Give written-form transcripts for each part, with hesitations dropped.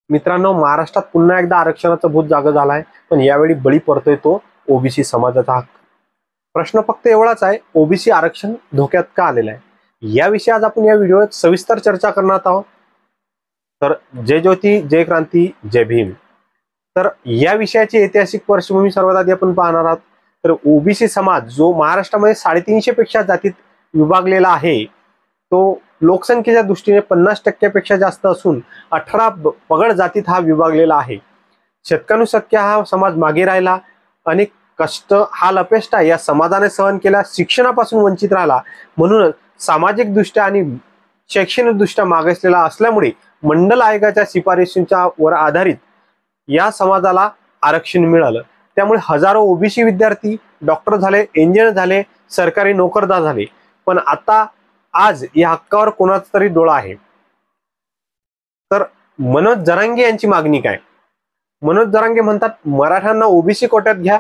मित्रांनो, महाराष्ट्रात पुन्हा एकदा आरक्षणाचं भूत जागं झालाय, पण यावेळी बळी पडतोय तो ओबीसी समाजाचा हक्क. प्रश्न फक्त एवढाच आहे, ओबीसी आरक्षण धोक्यात का आलेलं आहे? याविषयी आज आपण या व्हिडिओत सविस्तर चर्चा करणार आहोत. तर जय ज्योती, जय क्रांती, जय भीम. तर या विषयाची ऐतिहासिक पार्श्वभूमी सर्वात आधी आपण पाहणार आहोत. तर ओबीसी समाज जो महाराष्ट्रामध्ये 350 पेक्षा जातीत विभागलेला आहे, तो लोकसंख्येच्या दृष्टीने 50% पेक्षा जास्त असून 18 पगड जातीत हा विभागलेला आहे. शतकानुशतके हा समाज मागे राहिला. अनेक कष्ट, हाल, अपेष्टा या समाजाने सहन केला. शिक्षणापासून वंचित राहिला. म्हणूनच सामाजिक दृष्ट्या आणि शैक्षणिक दृष्ट्या मागासलेला असल्यामुळे मंडल आयोगाच्या शिफारशींच्या वर आधारित या समाजाला आरक्षण मिळालं. त्यामुळे हजारो ओबीसी विद्यार्थी डॉक्टर झाले, इंजिनियर झाले, सरकारी नोकरदार झाले. पण आता आज या हक्कावर कोणाचा तरी डोळा आहे. तर मनोज जरांगे यांची मागणी काय? मनोज जरांगे म्हणतात, मराठ्यांना ओबीसी कोट्यात घ्या,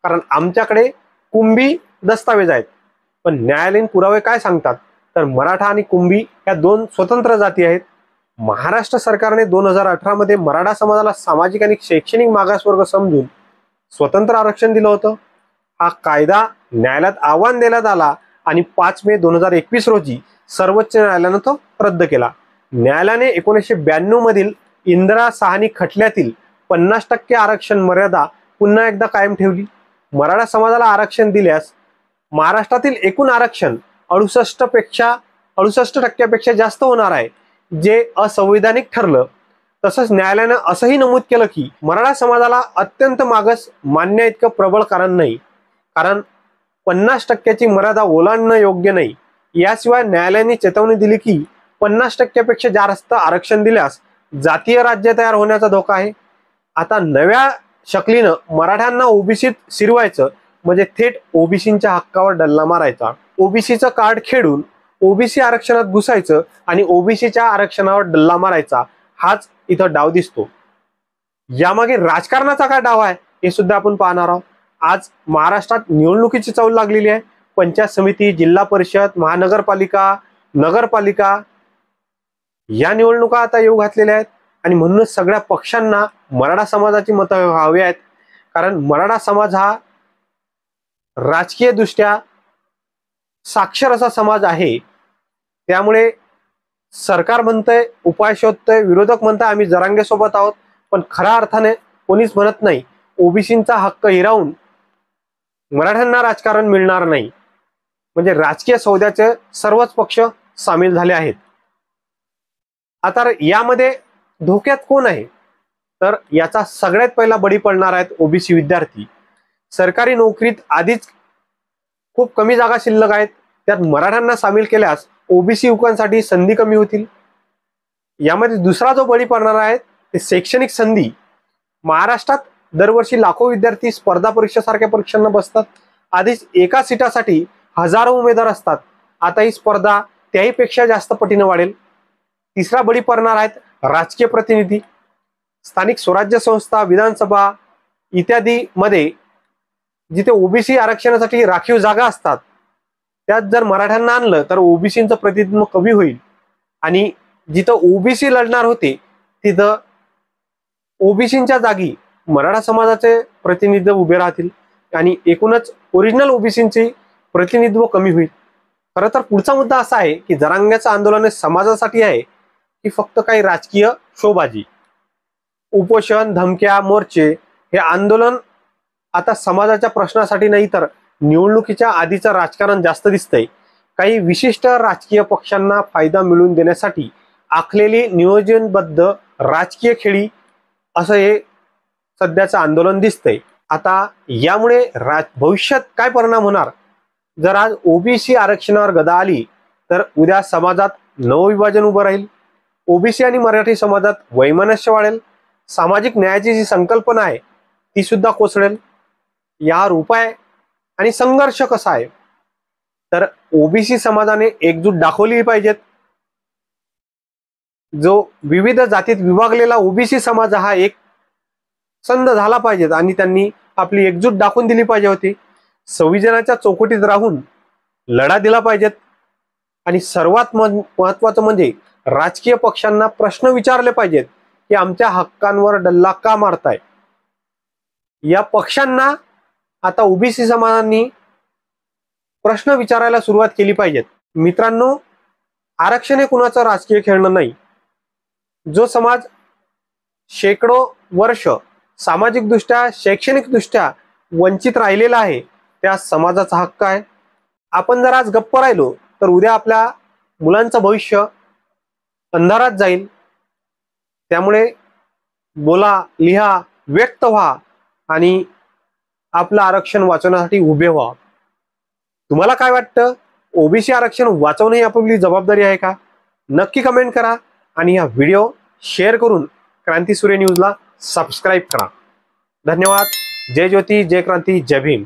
कारण आमच्याकडे कुंभी दस्तावेज आहेत. पण न्यायालयीन पुरावे काय सांगतात? तर मराठा आणि कुंभी या दोन स्वतंत्र जाती आहेत. महाराष्ट्र सरकारने 2018 मध्ये मराठा समाजाला सामाजिक आणि शैक्षणिक मागासवर्ग समजून स्वतंत्र आरक्षण दिलं होतं. हा कायदा न्यायालयात आव्हान देण्यात आला आणि 5 मे 2021 रोजी सर्वोच्च न्यायालयानं तो रद्द केला. न्यायालयाने 1992 मधील इंदिरा साहनी खटल्यातील 50% आरक्षण मर्यादा पुन्हा एकदा कायम ठेवली. मराठा समाजाला आरक्षण दिल्यास महाराष्ट्रातील एकूण आरक्षण 68% जास्त होणार आहे, जे असंवैधानिक ठरलं. तसंच न्यायालयानं असंही नमूद केलं की मराठा समाजाला अत्यंत मागास मानण्या इतकं प्रबळ कारण नाही, कारण 50%ची मर्यादा ओलांडणं योग्य नाही. याशिवाय न्यायालयाने चेतावणी दिली की 50%पेक्षा जास्त आरक्षण दिल्यास जातीय राज्य तयार होण्याचा धोका आहे. आता नव्या शक्लीनं मराठ्यांना ओबीसीत शिरवायचं म्हणजे थेट ओबीसींच्या हक्कावर डल्ला मारायचा. ओबीसीचं कार्ड खेळून ओबीसी आरक्षणात घुसायचं आणि ओबीसीच्या आरक्षणावर डल्ला मारायचा, हाच इथं डाव दिसतो. यामागे राजकारणाचा काय डाव आहे हे सुद्धा आपण पाहणार आहोत. आज महाराष्ट्रात निवडणुकीची चाहूल लागलेली आहे. पंचायत समिती, जिल्हा परिषद, महानगरपालिका, नगरपालिका या निवडणुका आता येऊ घातलेल्या आहेत आणि म्हणूनच सगळ्या पक्षांना मराठा समाजाची मतं हवी आहेत. कारण मराठा समाज हा राजकीय दृष्ट्या साक्षर असा समाज आहे. त्यामुळे सरकार म्हणतंय उपाय शोधतंय, विरोधक म्हणताय आम्ही जरांगे सोबत आहोत, पण खऱ्या अर्थाने कोणीच म्हणत नाही ओबीसींचा हक्क हिरावून मराठ्यांना राजकारण मिळणार नाही. म्हणजे राजकीय सौद्याचे सर्वच पक्ष सामील झाले आहेत. आता यामध्ये धोक्यात कोण आहे? तर याचा सगळ्यात पहिला बळी पडणार आहेत ओबीसी विद्यार्थी. सरकारी नोकरीत आधीच खूप कमी जागा शिल्लक आहेत, त्यात मराठ्यांना सामील केल्यास ओबीसी युवकांसाठी संधी कमी होतील. यामध्ये दुसरा जो बळी पडणार आहे ते शैक्षणिक संधी. महाराष्ट्रात दरवर्षी लाखो विद्यार्थी स्पर्धा परीक्षेसारख्या परीक्षांना बसतात. आधीच एका सीटासाठी हजारो उमेदवार असतात. आता ही स्पर्धा त्याहीपेक्षा जास्त पटीने वाढेल. तिसरा बळी पडणार आहेत राजकीय प्रतिनिधी. स्थानिक स्वराज्य संस्था, विधानसभा इत्यादी मध्ये जिथे ओबीसी आरक्षणासाठी राखीव जागा असतात, त्यात जर मराठ्यांना आणलं तर ओबीसीचं प्रतिनिधित्व कमी होईल आणि जिथं ओबीसी लढणार होते तिथं ओबीसीच्या जागी मराठा समाजाचे प्रतिनिधित्व उभे राहतील आणि एकूणच ओरिजिनल ओबीसींचे प्रतिनिधित्व कमी होईल. खरं तर पुढचा मुद्दा असा आहे की जरांगेचं आंदोलन समाजासाठी आहे की फक्त काही राजकीय शोबाजी? उपोषण, धमक्या, मोर्चे हे आंदोलन आता समाजाच्या प्रश्नासाठी नाही तर निवडणुकीच्या आधीचं राजकारण जास्त दिसतंय. काही विशिष्ट राजकीय पक्षांना फायदा मिळवून देण्यासाठी आखलेली नियोजनबद्ध राजकीय खेळी असं हे सध्याचं आंदोलन दिसतंय. आता यामुळे भविष्यात काय परिणाम होणार? जर आज ओबीसी आरक्षणावर गदा आली तर उद्या समाजात नवविभाजन उभं राहील. ओबीसी आणि मराठी समाजात वैमनस्य वाढेल. सामाजिक न्यायाची जी संकल्पना आहे ती सुद्धा कोसळेल. यावर उपाय आणि संघर्ष कसा आहे? तर ओबीसी समाजाने एकजूट दाखवली पाहिजेत. जो विविध जातीत विभागलेला ओबीसी समाज हा एक संध झाला पाहिजेत आणि त्यांनी आपली एकजूट दाखवून दिली पाहिजे होती. संविधानाच्या चौकटीत राहून लढा दिला पाहिजेत आणि सर्वात महत्वाचं म्हणजे राजकीय पक्षांना प्रश्न विचारले पाहिजेत की आमच्या हक्कांवर डल्ला का मारताय? या पक्षांना आता ओबीसी समाजांनी प्रश्न विचारायला सुरुवात केली पाहिजे। मित्रांनो, आरक्षण हे कुणाचं राजकीय खेळणं नाही। जो समाज शेकडो वर्ष सामाजिकदृष्ट्या शैक्षणिकदृष्ट्या वंचित राहिलेला आहे त्या समाजाचा हक्क आहे। आपण जर आज गप्प राहिलो तर उद्या आपल्या मुलांचं भविष्य अंधारात जाईल। त्यामुळे बोला, लिहा, व्यक्त व्हा आणि आपलं आरक्षण वाचवण्यासाठी उभे व्हा। तुम्हाला काय वाटतं? ओबीसी आरक्षण वाचवणे ही आपली जबाबदारी आहे का? नक्की कमेंट करा आणि हा व्हिडिओ शेअर करून क्रांती सूर्य न्यूजला सबस्क्राइब करा। धन्यवाद। जय ज्योती, जय क्रांती, जय भीम।